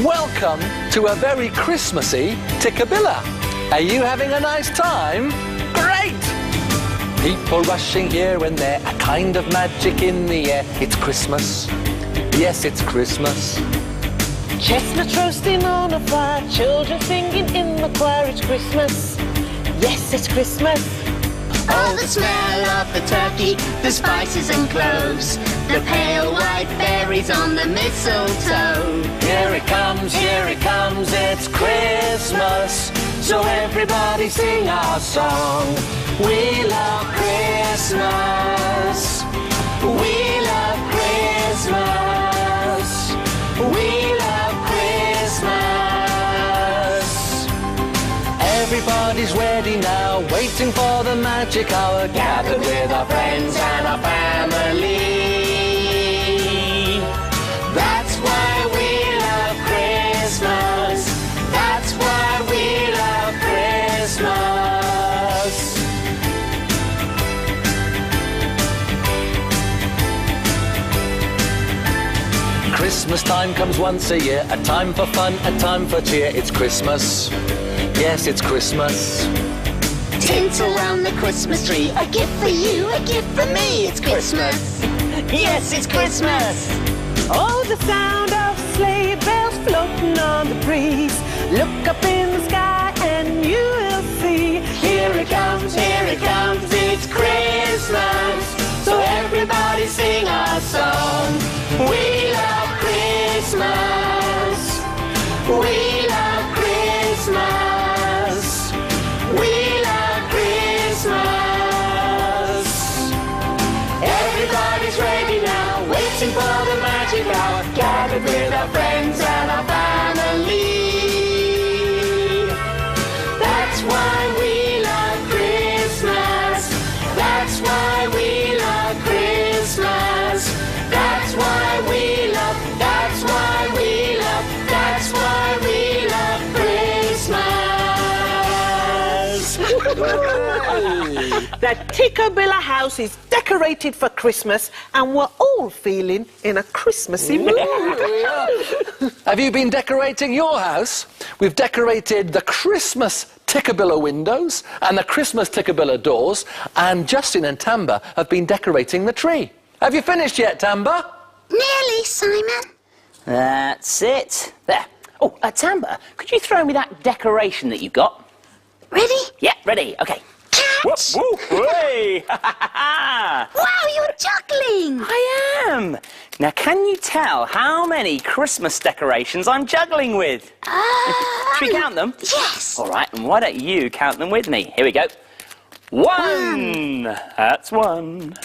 Welcome to a very Christmassy Tikkabilla. Are you having a nice time? Great! People rushing here and there, a kind of magic in the air. It's Christmas. Yes, it's Christmas. Chestnuts roasting on a fire, children singing in the choir. It's Christmas. Yes, it's Christmas. Oh, the smell of the turkey, the spices and cloves, the pale white berries on the mistletoe. Here it comes, it's Christmas. So everybody sing our song. We love Christmas. We love Christmas. We love Christmas. Everybody's ready now, waiting for the magic hour, gathered with our friends and our family. That's why we love Christmas. That's why we love Christmas. Christmas time comes once a year, a time for fun, a time for cheer. It's Christmas. Yes, it's Christmas. Tinsel round the Christmas tree, a gift for you, a gift for me. It's Christmas. Yes, it's Christmas. Oh, the sound of sleigh bells floating on the breeze. Look up in the sky and you will see. Here it comes, it's Christmas. So everybody sing our song. We love Christmas. We love Christmas. We love Christmas. Everybody's ready now, waiting for the magic hour, gathered with our friends and our family. That's why we love Christmas. That's why we love Christmas. That's why we love, that's why we love, that's why we love Christmas. The Tikkabilla house is decorated for Christmas and we're all feeling in a Christmassy mood. Have you been decorating your house? We've decorated the Christmas Tikkabilla windows and the Christmas Tikkabilla doors, and Justin and Tamba have been decorating the tree. Have you finished yet, Tamba? Nearly, Simon. That's it. There. Oh, Tamba, could you throw me that decoration that you've got? Ready? Yeah, ready. Okay. Catch! Whoop, whoop, hey! Wow, you're juggling! I am. Now, can you tell how many Christmas decorations I'm juggling with? Should we count them? Yes. All right, and why don't you count them with me? Here we go. One. That's one.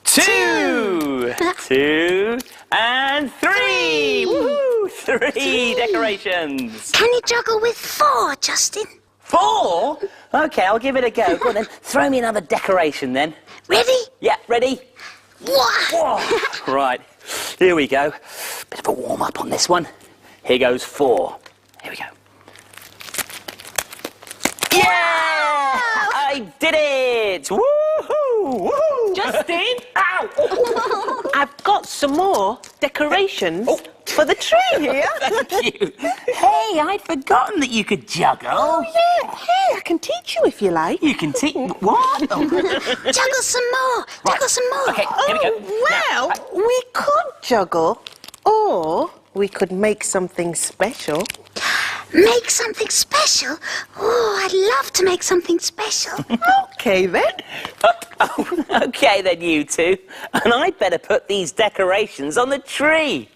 Two. Two. And three. Woohoo! Three decorations. Can you juggle with 4, Justin? 4? OK, I'll give it a go. Go on then, throw me another decoration then. Ready? Yeah, ready? What? Whoa. Right, here we go. Bit of a warm-up on this one. Here goes 4. Here we go. Yeah! I did it! Woohoo! Woohoo! Justin! Ow! I've got some more decorations for the tree here. Thank you. Hey, I'd forgotten that you could juggle. Oh, yeah. Hey, I can teach you if you like. You can teach... What? Oh. Juggle some more. Right. Juggle some more. OK, here we go. Well, Now, we could juggle, or we could make something special. Make something special? Oh, I'd love to make something special. OK, then. OK, then, you two. And I'd better put these decorations on the tree.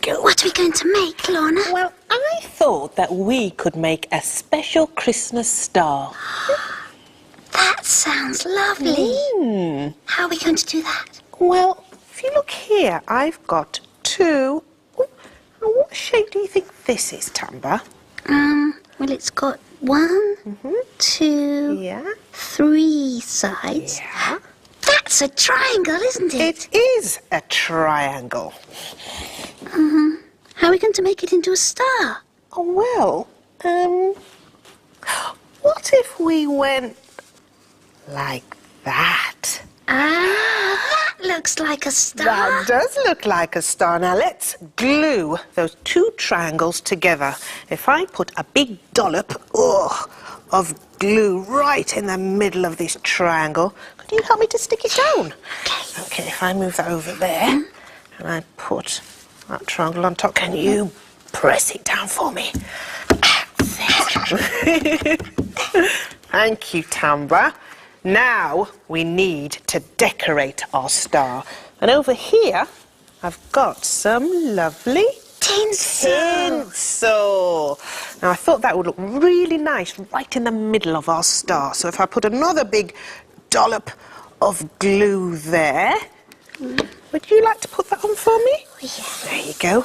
What are we going to make, Lorna? Well, I thought that we could make a special Christmas star. That sounds lovely. How are we going to do that? Well, if you look here, I've got 2. Oh, now what shape do you think this is, Tamba? Well, it's got 1, 2, Yeah. 3 sides. Yeah. That's a triangle, isn't it? It is a triangle. How are we going to make it into a star? Oh, well, what if we went like that? Ah, that looks looks like a star. That does look like a star. Now let's glue those two triangles together. If I put a big dollop of glue right in the middle of this triangle, could you help me to stick it down? Okay. Okay, if I move that over there and I put that triangle on top, can you press it down for me? Thank you, Tamba. Now we need to decorate our star. And over here, I've got some lovely tinsel. Now I thought that would look really nice right in the middle of our star. So if I put another big dollop of glue there, would you like to put that on for me? Oh, yeah. There you go.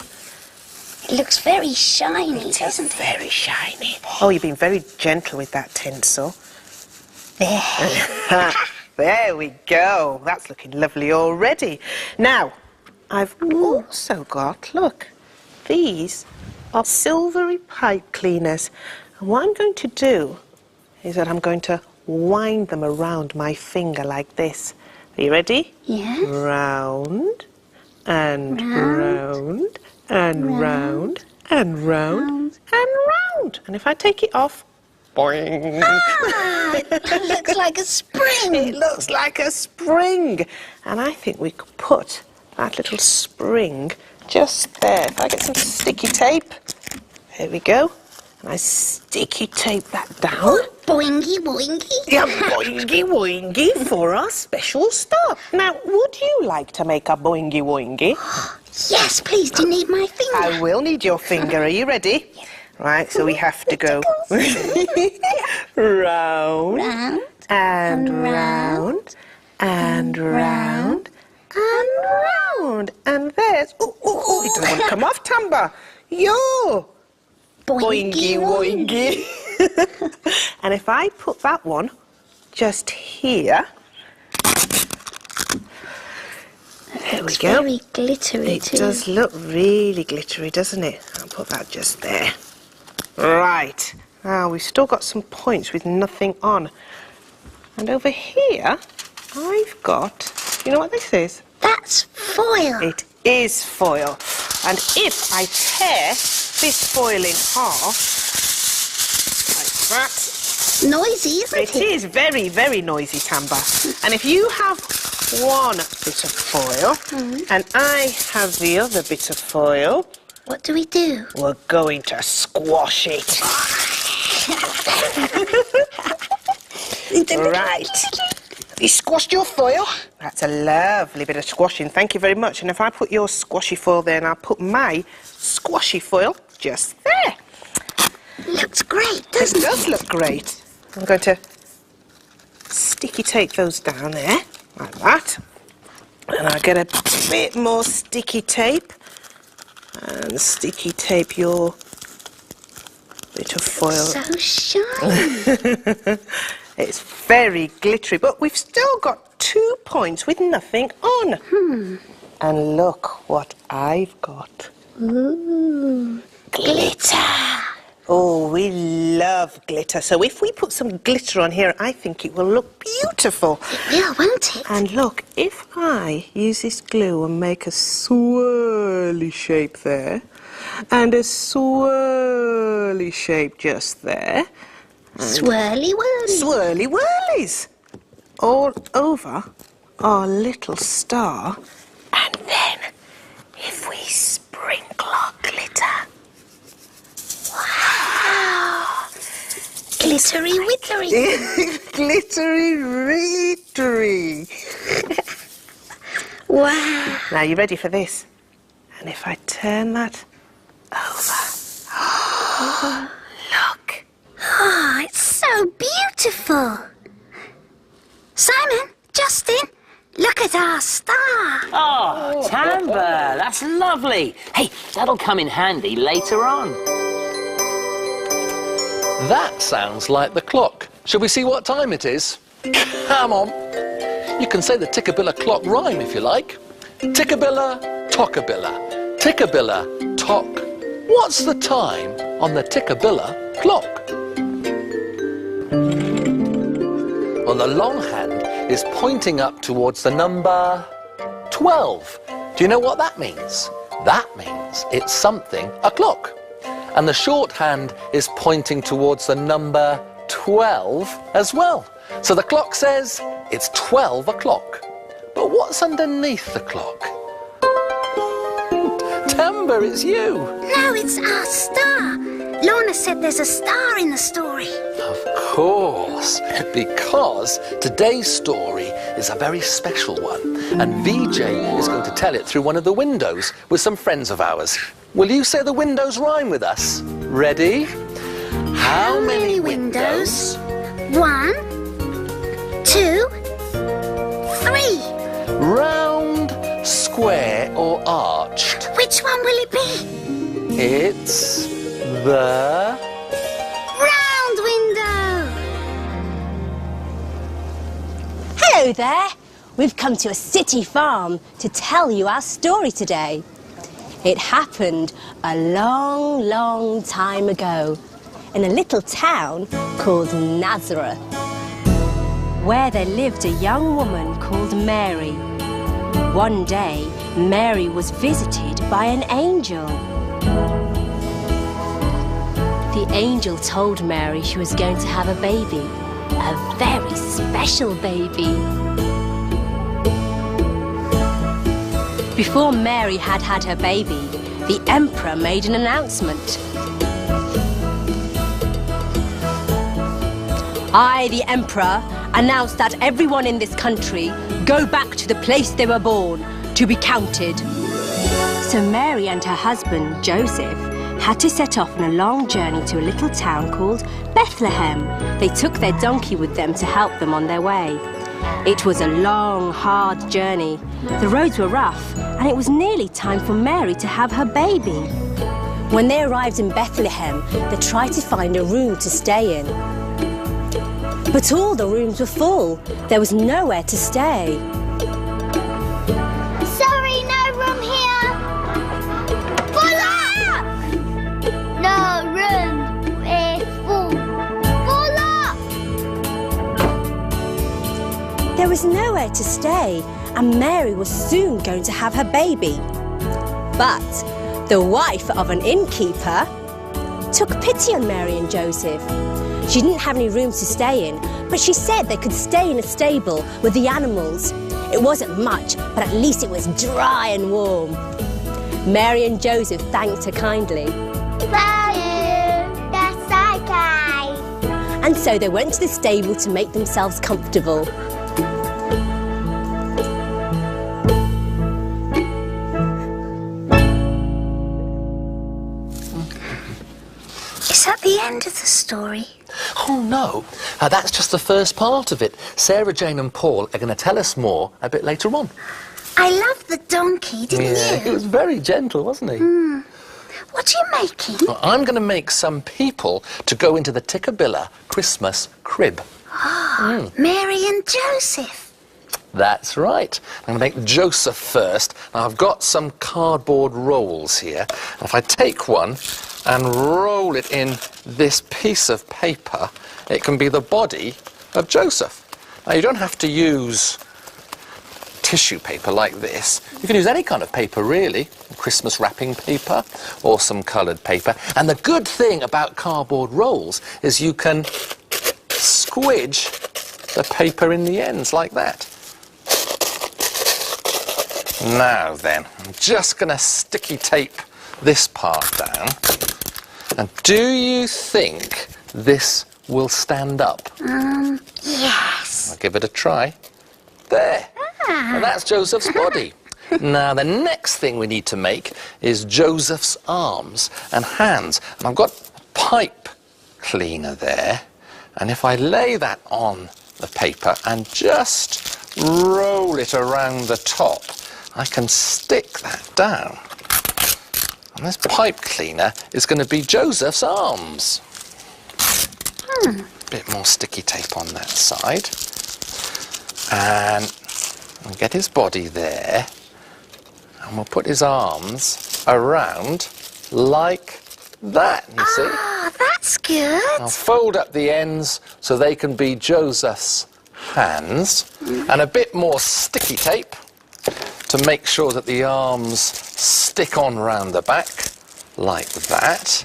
It looks very shiny, doesn't it? Very shiny. Oh, you've been very gentle with that tinsel. There. There we go. That's looking lovely already. Now, I've also got, look, these are silvery pipe cleaners. And what I'm going to do is that I'm going to wind them around my finger like this. Are you ready? Yeah. Round and round and round and round and round. And if I take it off, boing. It looks like a spring. It looks like a spring. And I think we could put that little spring just there. If I get some sticky tape, there we go. And I sticky tape that down. Boingy, boingy. Yeah, boingy woingy for our special star. Now, would you like to make a boingy woingy? Yes, please, do you need my finger? I will need your finger. Are you ready? Yeah. Right, so we have to go round and round and round and round. And there's... Oh, it doesn't want to come off, Tamba. Yo! Boingy woingy. And if I put that one just here... There we go. Very glittery It too. does look really glittery, doesn't it? I'll put that just there. Right. Now, we've still got some points with nothing on. And over here, I've got... You know what this is? That's foil. It is foil. And if I tear this foil in half, like that... Noisy, isn't it? It is very, very noisy, Tamba. And if you have one bit of foil and I have the other bit of foil, What do we do? we're going to squash it. Right. Have you squashed your foil? That's a lovely bit of squashing. Thank you very much. And if I put your squashy foil there and I'll put my squashy foil just there. Looks great, It doesn't it? does look great. I'm going to sticky tape those down there, like that. And I'll get a bit more sticky tape. And sticky tape your bit of foil. So shiny. It's very glittery, but we've still got 2 points with nothing on. And look what I've got. Ooh. Glitter. Oh, we love glitter. So if we put some glitter on here, I think it will look beautiful. It will, won't it? And look, if I use this glue and make a swirly shape there, and a swirly shape just there, Swirly whirly. swirly whirlies all over our little star, and then if we sprinkle our glitter, wow, Glittery wittery. glittery reetery. Wow. Now, you ready for this? And if I turn that over, look. Oh, it's so beautiful. Simon, Justin, look at our star. Oh, Tamba, that's lovely. Hey, that'll come in handy later on. That sounds like the clock. Shall we see what time it is? Come on. You can say the Tikkabilla clock rhyme if you like. Tikkabilla, Tockabilla. Tikkabilla, tock. What's the time on the Tikkabilla clock? Well, the long hand is pointing up towards the number 12. Do you know what that means? That means it's something o'clock. And the shorthand is pointing towards the number 12 as well. So the clock says it's 12 o'clock. But what's underneath the clock? Tamba, it's you. No, it's our star. Lorna said there's a star in the story. Of course, because today's story is a very special one. And VJ is going to tell it through one of the windows with some friends of ours. Will you say the windows rhyme with us? Ready? How many windows? 1, 2, 3. Round, square or arched? Which one will it be? It's the... Round window. Hello there. We've come to a city farm to tell you our story today. It happened a long, long time ago in a little town called Nazareth, where there lived a young woman called Mary. One day, Mary was visited by an angel. The angel told Mary she was going to have a baby, a very special baby. Before Mary had her baby, the emperor made an announcement. I, the emperor, announce that everyone in this country go back to the place they were born to be counted. So Mary and her husband, Joseph, had to set off on a long journey to a little town called Bethlehem. They took their donkey with them to help them on their way. It was a long, hard journey. The roads were rough, and it was nearly time for Mary to have her baby. When they arrived in Bethlehem, they tried to find a room to stay in. But all the rooms were full. There was nowhere to stay. Sorry, no room here. Full up! No room. We're full. Full up! There was nowhere to stay, and Mary was soon going to have her baby. But the wife of an innkeeper took pity on Mary and Joseph. She didn't have any rooms to stay in, but she said they could stay in a stable with the animals. It wasn't much, but at least it was dry and warm. Mary and Joseph thanked her kindly. Thank you. That's okay. And so they went to the stable to make themselves comfortable. Is that the end of the story? Oh, no. That's just the first part of it. Sarah, Jane and Paul are going to tell us more a bit later on. I loved the donkey, didn't He you? was very gentle, wasn't he? What are you making? Well, I'm going to make some people to go into the Tikkabilla Christmas crib. Mary and Joseph. That's right. I'm going to make Joseph first. Now, I've got some cardboard rolls here. And if I take one and roll it in this piece of paper, it can be the body of Joseph. Now, you don't have to use tissue paper like this. You can use any kind of paper, really. Christmas wrapping paper or some coloured paper. And the good thing about cardboard rolls is you can squidge the paper in the ends like that. Now then, I'm just going to sticky tape this part down. And do you think this will stand up? Yes. I'll give it a try. There. And that's Joseph's body. Now, the next thing we need to make is Joseph's arms and hands. And I've got a pipe cleaner there. And if I lay that on the paper and just roll it around the top, I can stick that down. And this pipe cleaner is going to be Joseph's arms. A bit more sticky tape on that side. And we'll get his body there. And we'll put his arms around like that, you see? Oh, that's good. I'll fold up the ends so they can be Joseph's hands. And a bit more sticky tape. to make sure that the arms stick on round the back, like that.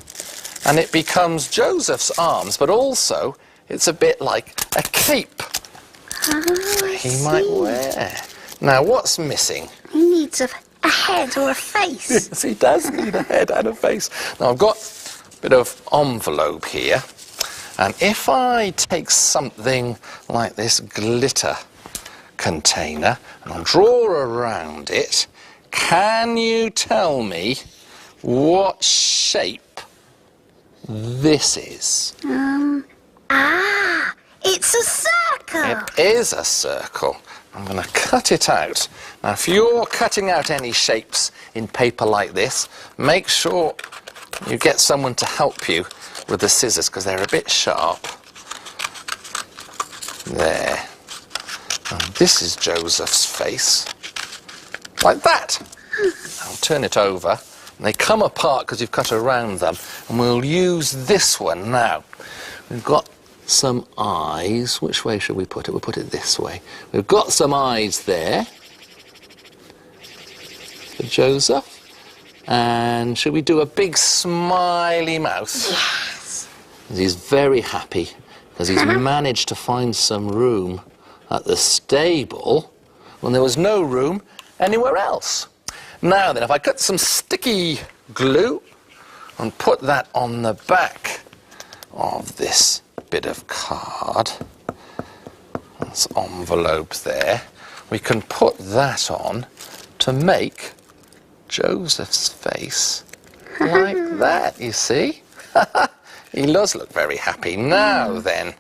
And it becomes Joseph's arms, but also it's a bit like a cape he might wear. Now, what's missing? He needs a head or a face. Yes, he does need a head and a face. Now, I've got a bit of envelope here, and if I take something like this glitter container and I'll draw around it, can you tell me what shape this is? It's a circle. It is a circle. I'm going to cut it out. Now, if you're cutting out any shapes in paper like this, make sure you get someone to help you with the scissors, because they're a bit sharp. There. And this is Joseph's face. Like that. I'll turn it over. And they come apart because you've cut around them. And we'll use this one now. We've got some eyes. Which way should we put it? We'll put it this way. We've got some eyes there for Joseph. And should we do a big smiley mouth? Yes. He's very happy because he's managed to find some room at the stable when there was no room anywhere else. Now then, if I cut some sticky glue and put that on the back of this bit of card, that's envelope there, we can put that on to make Joseph's face like that, you see? He does look very happy. Now then,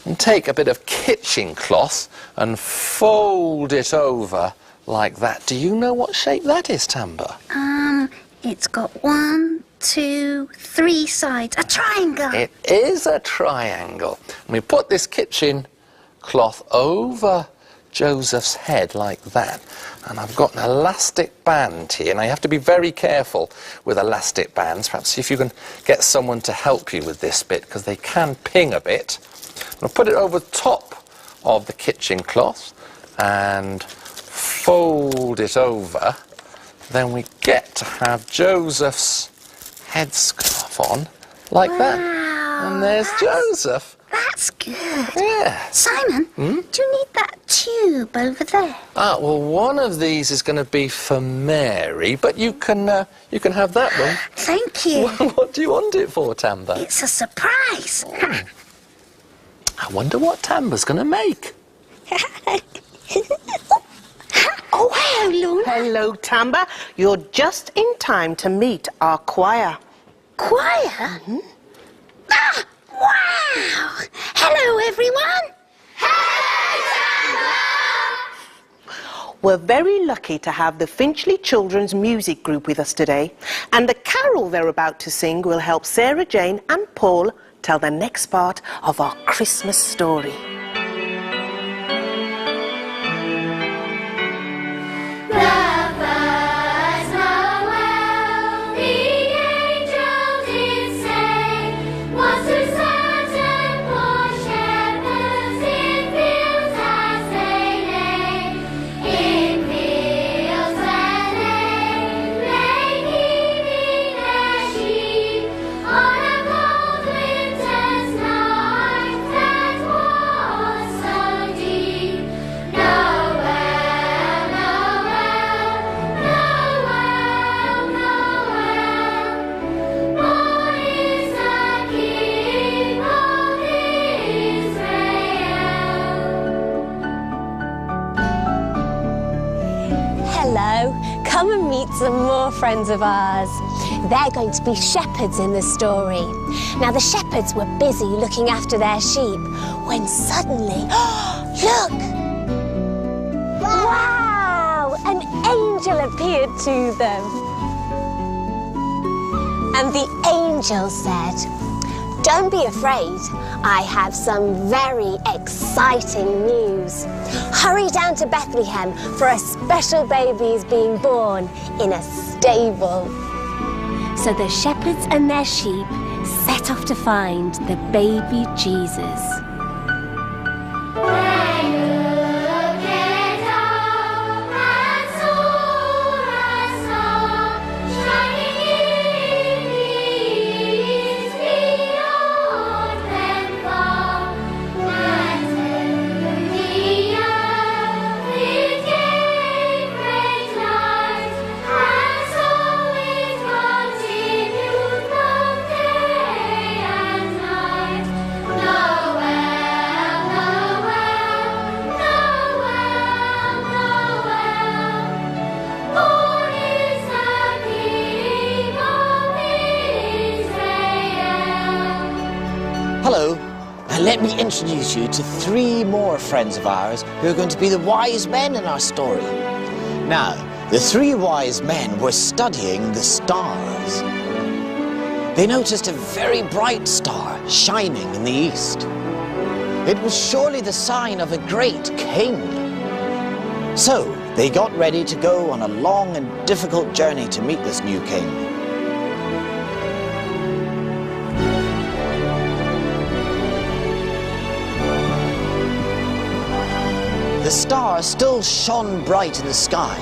and take a bit of kitchen cloth and fold it over like that. Do you know what shape that is, Tamba? It's got 1, 2, 3 sides. A triangle. It is a triangle. And we put this kitchen cloth over Joseph's head like that. And I've got an elastic band here, and I have to be very careful with elastic bands. Perhaps see if you can get someone to help you with this bit, because they can ping a bit. I'll put it over the top of the kitchen cloth and fold it over. Then we get to have Joseph's headscarf on like that. And there's Joseph. That's good. Yeah. Simon, do you need that tube over there? Ah, well, one of these is going to be for Mary, but you can have that one. Thank you. What do you want it for, Tamba? It's a surprise. I wonder what Tamba's going to make. Oh, hello, Luna. Hello, Tamba. You're just in time to meet our choir. Choir? Ah, wow! Hello, everyone. We're very lucky to have the Finchley Children's Music Group with us today, and the carol they're about to sing will help Sarah Jane and Paul tell the next part of our Christmas story. Come and meet some more friends of ours. They're going to be shepherds in the story. Now, the shepherds were busy looking after their sheep when suddenly, look! Wow! An angel appeared to them. And the angel said, "Don't be afraid. I have some very exciting news. Hurry down to Bethlehem, for a special baby is being born in a stable." So the shepherds and their sheep set off to find the baby Jesus. When you look it over let me introduce you to 3 more friends of ours who are going to be the wise men in our story. Now, the 3 wise men were studying the stars. They noticed a very bright star shining in the east. It was surely the sign of a great king. So, they got ready to go on a long and difficult journey to meet this new king. The star still shone bright in the sky,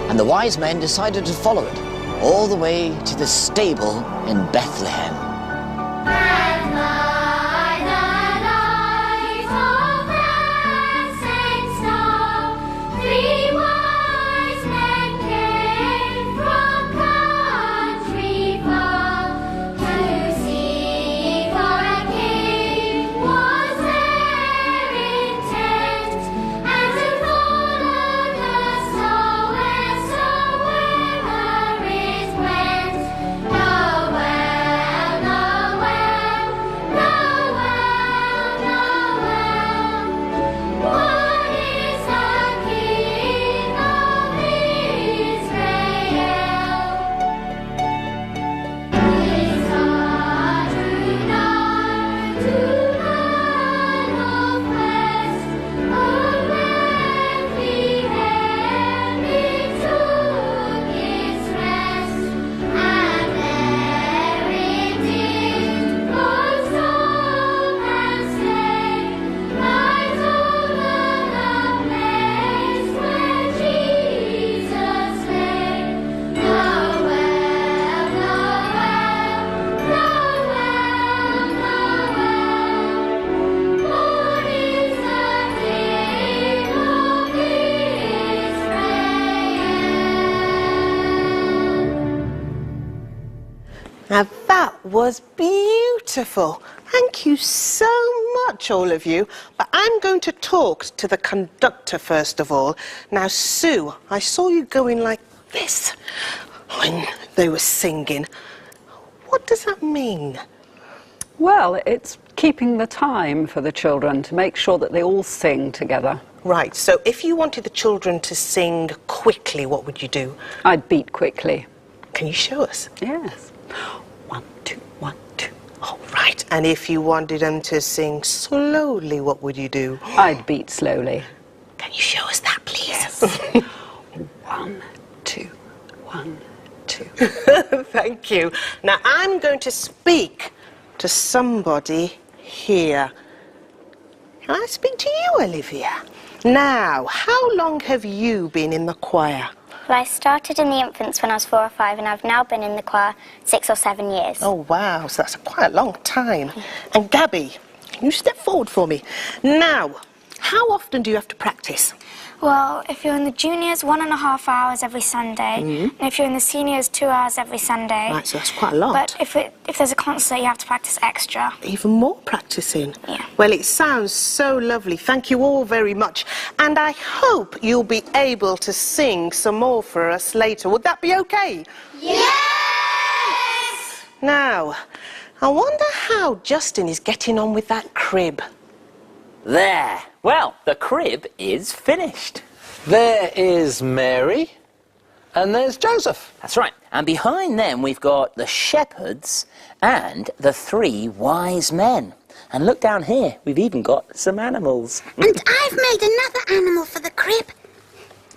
and the wise men decided to follow it all the way to the stable in Bethlehem. And by the light of that same star, 3 wise men came from country far to seek for a king was their intent, and to follow the star wheresoever it went. Noel, Noel, Noel, Noel. What is the King of Israel? His heart drew nigh to land of west. On Bethlehem it took its rest, and there it did both stop and stay, right over the place where Jesus lay. Noel, Noel, Noel, Noel. Born is the King of Israel. Now that was beautiful. Thank you so much, all of you. But I'm going to talk to the conductor first of all. Now, Sue, I saw you going like this when they were singing. What does that mean? Well, it's keeping the time for the children to make sure that they all sing together. Right, so if you wanted the children to sing quickly, what would you do? I'd beat quickly. Can you show us? Yes. 1, 2, 1, 2. Oh, right. And if you wanted them to sing slowly, what would you do? I'd beat slowly. Can you show us that, please? 1, 2, 1, 2. Thank you. Now, I'm going to speak to somebody here. Can I speak to you, Olivia? Now, how long have you been in the choir? Well, I started in the infants when I was 4 or 5, and I've now been in the choir 6 or 7 years. Oh, wow, so that's quite a long time. And Gabby, can you step forward for me? Now, how often do you have to practice? Well, if you're in the juniors, 1.5 hours every Sunday, and if you're in the seniors, 2 hours every Sunday. Right, so that's quite a lot. But if there's a concert, you have to practice extra. Even more practicing? Yeah. Well, it sounds so lovely. Thank you all very much. And I hope you'll be able to sing some more for us later. Would that be okay? Yes! Now, I wonder how Justin is getting on with that crib. There. Well, the crib is finished. There is Mary, and there's Joseph. That's right. And behind them we've got the shepherds and the 3 wise men. And look down here, we've even got some animals. And I've made another animal for the crib.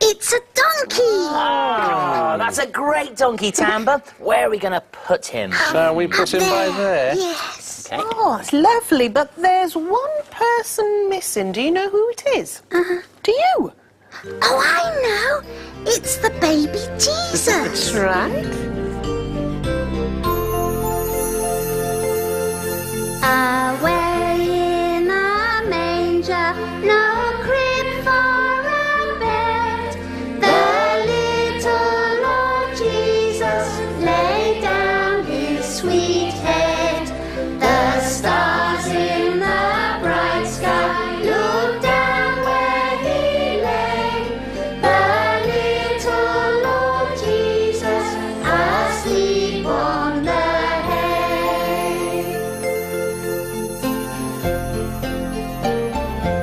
It's a donkey. Oh, that's a great donkey, Tamba. Where are we going to put him? Shall we put him by there? Yes. Okay. Oh, it's lovely, but there's one person missing. Do you know who it is? Do you? Oh, I know. It's the baby Jesus. That's right. Away in a manger, no crib for a bed. The little Lord Jesus laid down his sweet head. The stars in the bright sky looked down where he lay. The little Lord Jesus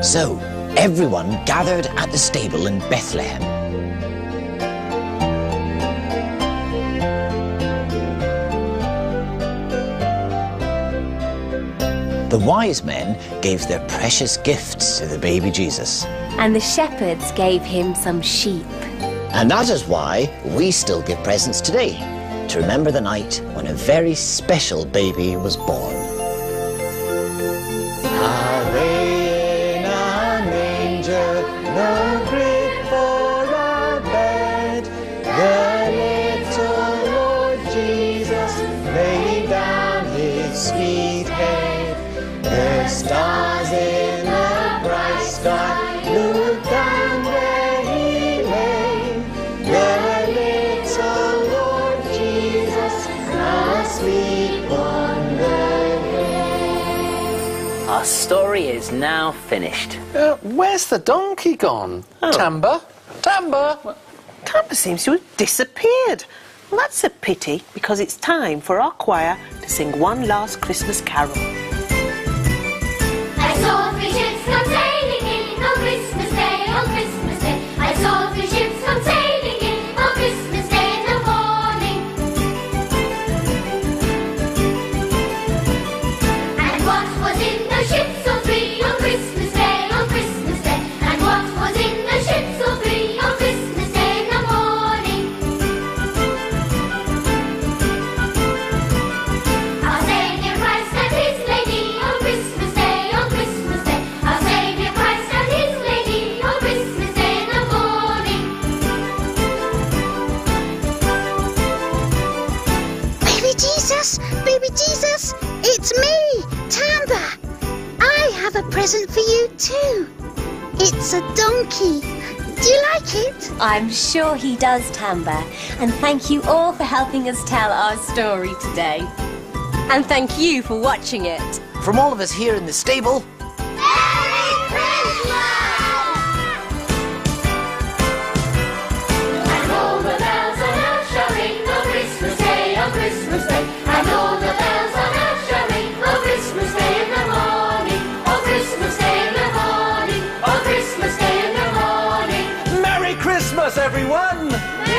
So everyone gathered at the stable in Bethlehem. The wise men gave their precious gifts to the baby Jesus. And the shepherds gave him some sheep. And that is why we still give presents today, to remember the night when a very special baby was born. Away in a manger, no crib for a bed, the little Lord Jesus laid down his sweet head. The stars in the bright sky looked down where he lay. The little Lord Jesus asleep on the hay. Our story is now finished. Where's the donkey gone? Tamba? Tamba? Tamba seems to have disappeared. Well, that's a pity, because it's time for our choir to sing one last Christmas carol. I saw 3 ships come sailing in on Christmas Day, on Christmas Day. I saw 3 ships come sailing in on Christmas Day in the morning. And what was in the ships all 3 on Christmas Day, on Christmas Day? And what was in the ships all 3 on Christmas Day in the morning? Our Saviour Christ and His Lady on Christmas Day, on Christmas Day. Our Saviour Christ and His Lady on Christmas Day in the morning. Baby Jesus, it's me, Tamba. I have a present for you too. It's a donkey. Do you like it? I'm sure he does, Tamba. And thank you all for helping us tell our story today. And thank you for watching it. From all of us here in the stable, Merry Christmas! And all the bells on earth shall ring on Christmas Day, on Christmas Day. And all the bells on earth shall ring on Christmas Day in the morning, on Christmas Day in the morning, on Christmas Day in the morning. Merry Christmas, everyone! Merry